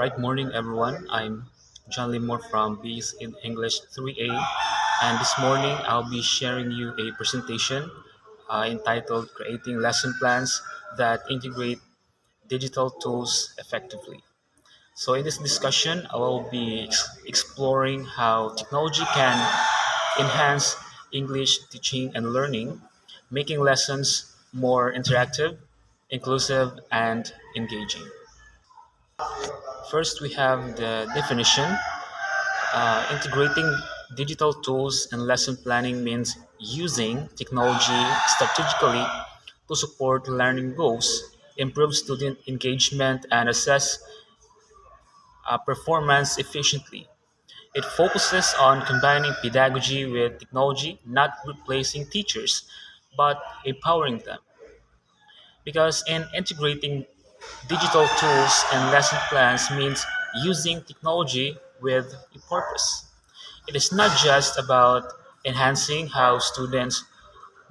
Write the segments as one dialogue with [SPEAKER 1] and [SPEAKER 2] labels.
[SPEAKER 1] Bright morning, everyone. I'm John Limor from B's in English 3A, and this morning I'll be sharing you a presentation entitled Creating Lesson Plans that Integrate Digital Tools Effectively. So, in this discussion, I will be exploring how technology can enhance English teaching and learning, making lessons more interactive, inclusive, and engaging. First, we have the definition. Integrating digital tools and lesson planning means using technology strategically to support learning goals, improve student engagement, and assess performance efficiently. It focuses on combining pedagogy with technology, not replacing teachers, but empowering them. Because in integrating digital tools and lesson plans means using technology with a purpose. It is not just about enhancing how students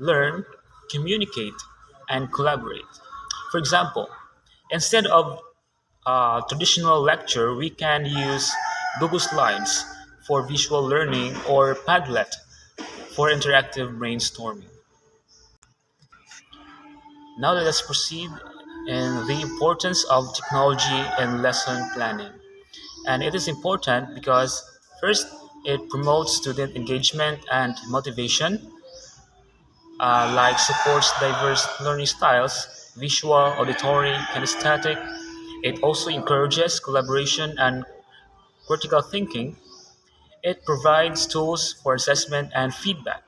[SPEAKER 1] learn, communicate, and collaborate. For example, instead of a traditional lecture, we can use Google Slides for visual learning or Padlet for interactive brainstorming. Now let us proceed in the importance of technology in lesson planning. And it is important because first, it promotes student engagement and motivation, like supports diverse learning styles, visual, auditory, kinesthetic. It also encourages collaboration and critical thinking. It provides tools for assessment and feedback.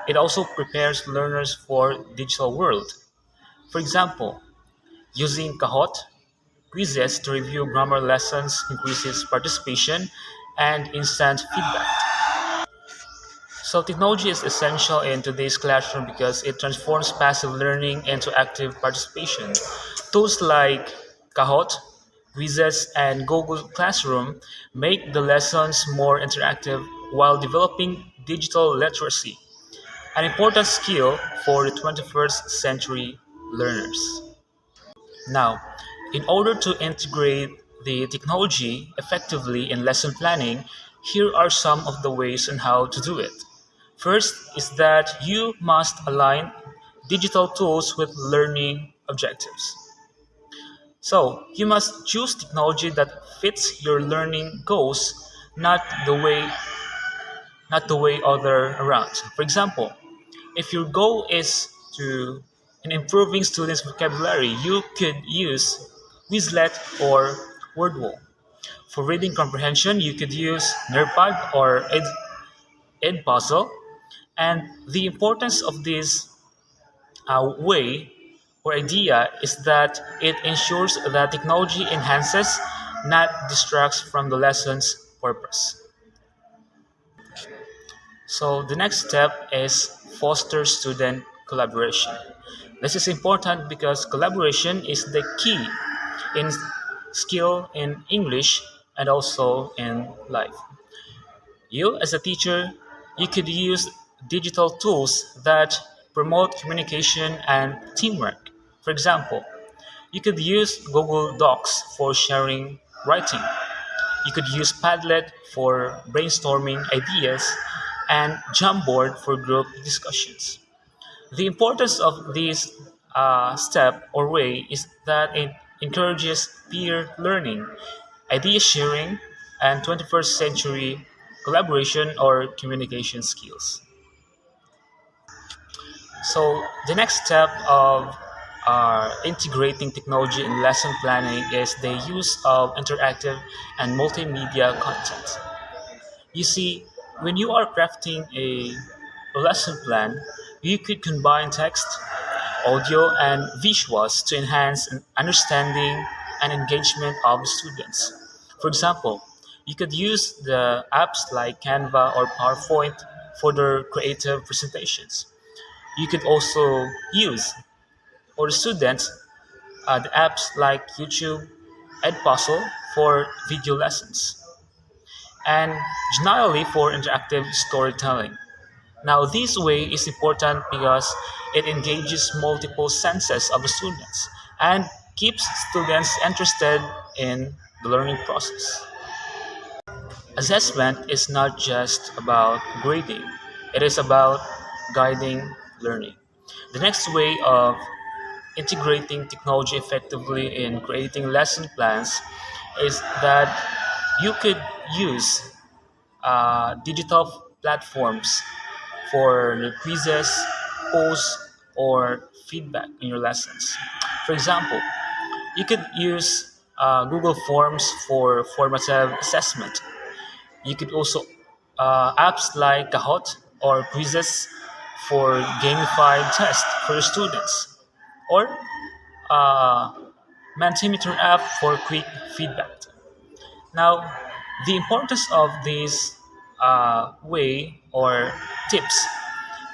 [SPEAKER 1] It also prepares learners for digital world. For example, using Kahoot quizzes to review grammar lessons increases participation and instant feedback. So technology is essential in today's classroom because it transforms passive learning into active participation. Tools like Kahoot, quizzes, and Google Classroom make the lessons more interactive while developing digital literacy, an important skill for the 21st century learners. Now, in order to integrate the technology effectively in lesson planning, here are some of the ways on how to do it. First is that you must align digital tools with learning objectives. So, you must choose technology that fits your learning goals, not the way not the way other around. For example, if your goal is to in improving students' vocabulary, you could use Quizlet or Wordwall. For reading comprehension, you could use Nerdpad or Edpuzzle. And the importance of this way or idea is that it ensures that technology enhances, not distracts from the lesson's purpose. So the next step is foster student collaboration. This is important because collaboration is the key in skill in English and also in life. You as a teacher, you could use digital tools that promote communication and teamwork. For example, you could use Google Docs for sharing writing. You could use Padlet for brainstorming ideas and Jamboard for group discussions. The importance of this step or way is that it encourages peer learning, idea sharing, and 21st century collaboration or communication skills. So, the next step of integrating technology in lesson planning is the use of interactive and multimedia content. You see, when you are crafting a lesson plan, you could combine text, audio, and visuals to enhance an understanding and engagement of students. For example, you could use the apps like Canva or PowerPoint for their creative presentations. You could also use, for the students, the apps like YouTube, Edpuzzle for video lessons, and generally for interactive storytelling. Now, this way is important because it engages multiple senses of the students and keeps students interested in the learning process. Assessment is not just about grading, it is about guiding learning. The next way of integrating technology effectively in creating lesson plans is that you could use digital platforms for your quizzes, polls, or feedback in your lessons. For example, you could use Google Forms for formative assessment. You could also apps like Kahoot or quizzes for gamified tests for your students, or uh, Mentimeter app for quick feedback. Now, the importance of this way or tips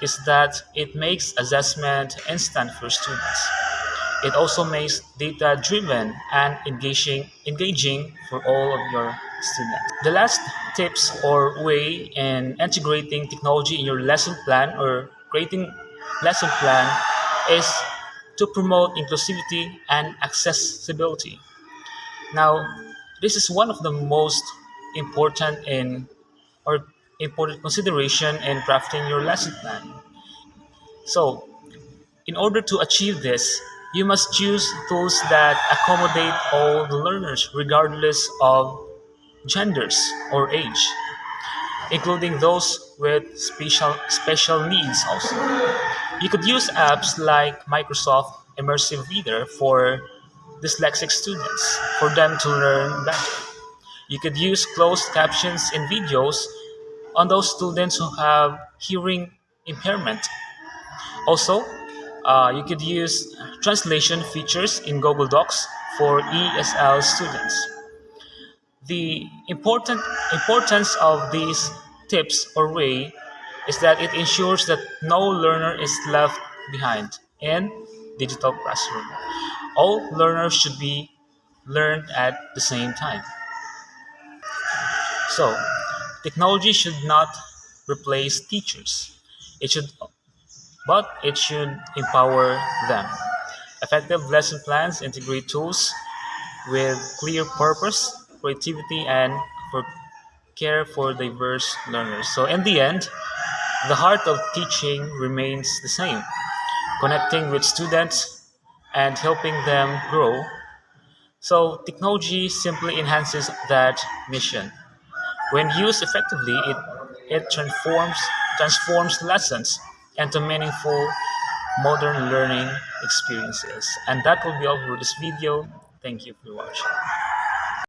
[SPEAKER 1] is that it makes assessment instant for students. It also makes data driven and engaging for all of your students. The last tips or way in integrating technology in your lesson plan or creating lesson plan is to promote inclusivity and accessibility. Now, this is one of the most important in or important consideration in crafting your lesson plan. So, in order to achieve this, you must choose tools that accommodate all the learners regardless of genders or age, including those with special needs also. You could use apps like Microsoft Immersive Reader for dyslexic students for them to learn better. You could use closed captions in videos on those students who have hearing impairment. Also, you could use translation features in Google Docs for ESL students. The importance of these tips or way is that it ensures that no learner is left behind in digital classroom. All learners should be learned at the same time. So, technology should not replace teachers. It should but it should empower them. Effective lesson plans integrate tools with clear purpose, creativity, and for care for diverse learners. So, in the end, the heart of teaching remains the same, connecting with students and helping them grow. So, technology simply enhances that mission. When used effectively, it transforms lessons into meaningful modern learning experiences. And that will be all for this video. Thank you for watching.